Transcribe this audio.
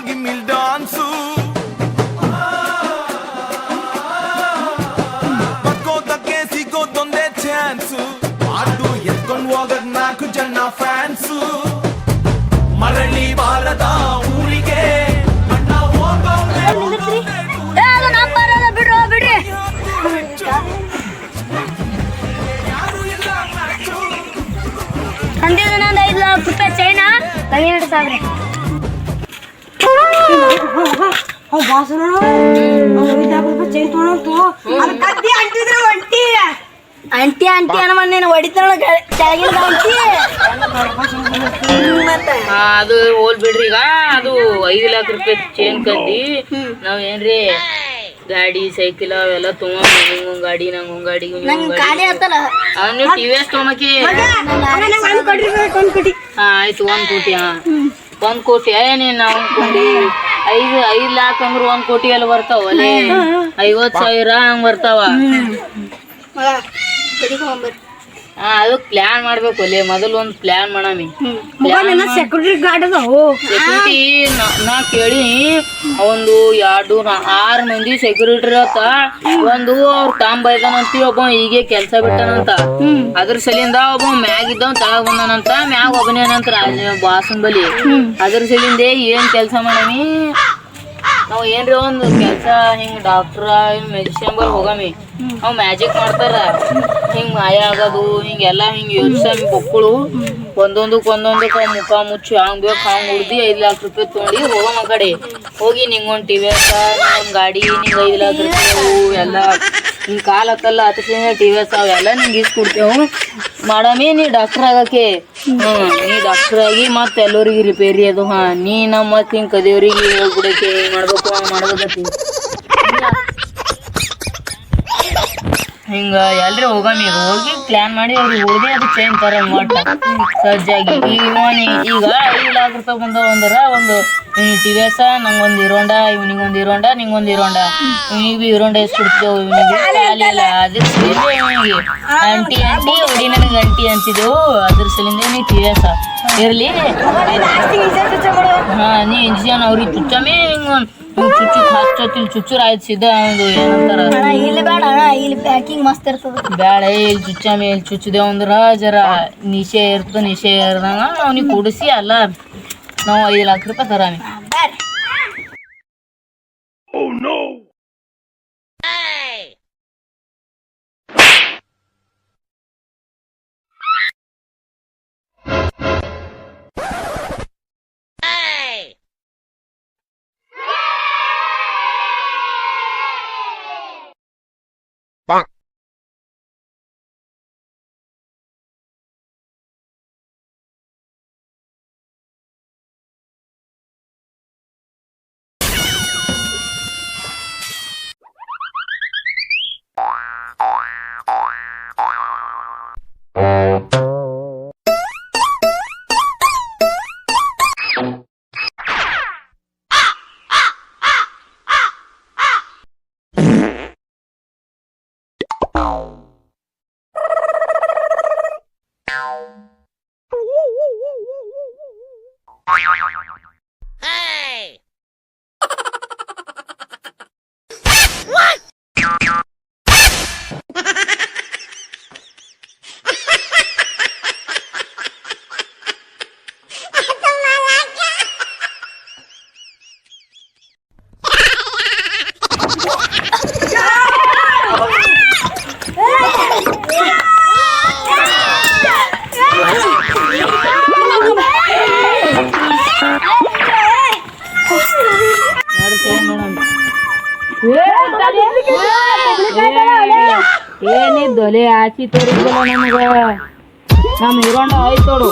Gimil dance Bakoda sigo donde chance Adu yetkondu hogad naku janna fans Marali barada ಊರಿಗೆ ಅಣ್ಣ ಹೋಗವ್ನೆ ಅದು number ಅದ ಬಿಡ್ರೋ ಬಿಡ್ರಿ ಅಂದಿದ್ದು ನಂದು 5 ಲಕ್ಷ ರೂಪಾಯಿ ಚೈನಾ 12,000 ಆಂಟಿ ಆಂಟಿ ಅನ್ನ ಹೊಡಿತಾಳ ಕೆಳಗಿನ ಅದು ಹೋಲ್ ಬಿಡ್ರಿ ಈಗ ಅದು 5 ಲಕ್ಷ ರೂಪಾಯಿ ಚೇನ್ ಕದ್ದಿ ನಾವ್ ಏನ್ರಿ ಗಾಡಿ ಸೈಕಲ್ ಅವೆಲ್ಲ ತಗೊಂಡ್ ಗಾಡಿ ನಂಗೊಂದ್ ಗಾಡಿ ಗಾಡಿ ಆತಲ್ಲ ನೀವು ಟಿವಿಎಸ್ ತೊಗೊಳಕ್ಕೆ ಆಯ್ತು 1 ಕೋಟಿ 1 ಕೋಟಿ ನೀನ್ ನಾವು ಅನ್ಕೊಂಡಿ 5 ಲಕ್ಷ ಅಂದ್ರ 1 ಕೋಟಿ ಎಲ್ಲ ಬರ್ತಾವ ಅಲ್ಲೇ 50,000 ಹಂಗ ಬರ್ತಾವ ಅದು ಪ್ಲಾನ್ ಮಾಡ್ಬೇಕು ಅಲ್ಲೇ ಮೊದಲು ಒಂದು ಪ್ಲಾನ್ ಮಾಡಮಿ ಸೆಕ್ಯೂರಿಟಿ ಗಾರ್ಡ್ ಸೆಕ್ಯೂರಿಟಿ ನಾ ಕೇಳಿ ಒಂದು 6 ಮಂದಿ ಸೆಕ್ಯೂರಿಟಿ ಇರತ್ತ ಒಂದು ಅವ್ರ ತಾಂಬ ಇದಾನಂತ ಒಬ್ಬ ಹೀಗೆ ಕೆಲ್ಸ ಬಿಟ್ಟನಂತ ಅದ್ರ ಸಲಿಂದ ಒಬ್ಬ ಮ್ಯಾಗ ಇದ್ದವ್ ತಳಗ್ ಬಂದನಂತ ಮ್ಯಾಗ ಒಬ್ಬನೇನಂತ ಬಾಸನ್ ಬಲಿ ಅದ್ರ ಸಲಿಂದ ಏನ್ ಕೆಲ್ಸ ಮಾಡಮಿ ನಾವ್ ಏನ್ರಿ ಒಂದು ಕೆಲ್ಸ ಹಿಂಗ್ ಡಾಕ್ಟರ್ ಮೆಡಿಸಿನ್ ಬಲ್ ಹೋಗಮಿ ಅವ್ ಮ್ಯಾಜಿಕ್ ಮಾಡ್ತಾರ ಹಿಂಗ್ ಮಾಯ ಆಗೋದು ಹಿಂಗೆಲ್ಲಾ ಹಿಂಗ್ ಯೋಚಿಸಮಿ ಬೊಕ್ಕಳು ಒಂದೊಂದಕ್ಕ ಮುಖ ಮುಚ್ಚಿ ಹಂಗ್ ಬೇಕು ಹಂಗ್ ಉಡ್ದಿ 5 ಲಕ್ಷ ರೂಪಾಯಿ ತೊಗೊಂಡು ಹೋಗಮ್ ಆ ಕಡೆ ಹೋಗಿ ನಿಂಗೊಂದ್ ಟಿವಿಎಸ್ ನಿಂಗೊಂದ್ ಗಾಡಿ ನಿಂಗ್ 5 ಲಕ್ಷ ರೂಪಾಯಿ ಎಲ್ಲ ನಿಂಗ್ ಕಾಲ್ ಹತ್ತಲ್ಲ ಹತ್ತಿನ ಟಿವಿಎಸ್ ಅವೆಲ್ಲ ನಿಂಗೆ ಇಸ್ಕೊಡ್ತೇವು ಮಾಡಮಿ ನೀ ಡಾಕ್ಟರ್ ಆಗಕ್ಕೆ ನೀ ಡಾಕ್ಟರ್ ಆಗಿ ಮತ್ತೆ ಎಲ್ಲರಿಗೆ ರಿಪೇರಿ ಅದು ನೀ ನಮ್ಮ ಮತ್ತೆ ಹಿಂಗ್ ಕದಿಯವ್ರಿಗೆ ಹೋಗ್ಬಿಡಕ್ಕೆ ಮಾಡ್ಬೇಕು ಮಾಡ್ಬೇಕತ್ತಿ ಹಿಂಗ ಎಲ್ರಿ ಹೋಗಮಿ ಹೋಗಿ ಪ್ಲಾನ್ ಮಾಡಿ ಅವ್ರಿಗೆ ಹೋಗಿ ಅದು ಚೇಂಜ್ ತರ ಮಟ್ಟ ಸಜ್ಜಾಗಿ ಈಗ 5 ಲಕ್ಷ ರೂಪಾಯಿ ಬಂದವ ಅಂದ್ರ ಒಂದು ಟಿವಿಎಸ್ ನಂಗೊಂದು ಹಿರೋಂಡ ಇವನಿಗೊಂದು ಹಿರೋಂಡ ನಿಂಗೊಂದು ಹಿರೋಂಡ ಇವನಿಗೆ ಬಿ ಹಿರೋಂಡ ಇಸ್ಕೊಡ್ತೇವು ಇವನಿಗೆ ಖಾಲಿಲ್ಲ ಅದ್ರ ಸಲಿಂದ ಇವನಿಗೆ ಆಂಟಿ ಹೊಡಿ ನನಗೆ ಅಂಟಿ ಅಂತಿದ್ದೆವು ಅದ್ರ ಸಲಿಂದ ನೀ ಟಿವಿಎಸ್ ಇರ್ಲಿ ನೀ ಇಂಜಿನ್ ಅವ್ರಿಗೆ ಚುಚ್ಚಮಿ ಹಿಂಗೊಂದು ಚುಚ್ಚು ಹಚ್ಚೋತಿಲ್ ಚುಚ್ಚುರ್ ಆಯ್ತು ಸಿದ್ಧ ಒಂದು ಏನಂತಾರ ಇಲ್ಲಿ ಬೇಡ ಇಲ್ಲಿ ಪ್ಯಾಕಿಂಗ್ ಮಸ್ತ್ ಇರ್ತದ ಬೇಡ ಇಲ್ಲಿ ಚುಚ್ಚಮಿ ಇಲ್ಲಿ ಚುಚ್ಚದೇವ್ ಅಂದ್ರ ಜರ ನಿಶೆ ಇರ್ದಂಗ ಅವ್ನಿಗೆ ಕುಡಿಸಿ ಅಲ್ಲ ನಾವು 5 ಲಕ್ಷ ರೂಪಾಯಿ ತರಾಮಿ ಏನಿದ್ದೊಲೆ ಆಚಿ ತೋರಿಸಲ್ಲ ನಮಗ ನಮ್ ಹಿರೋಂಡ ಆಯ್ತೋಡು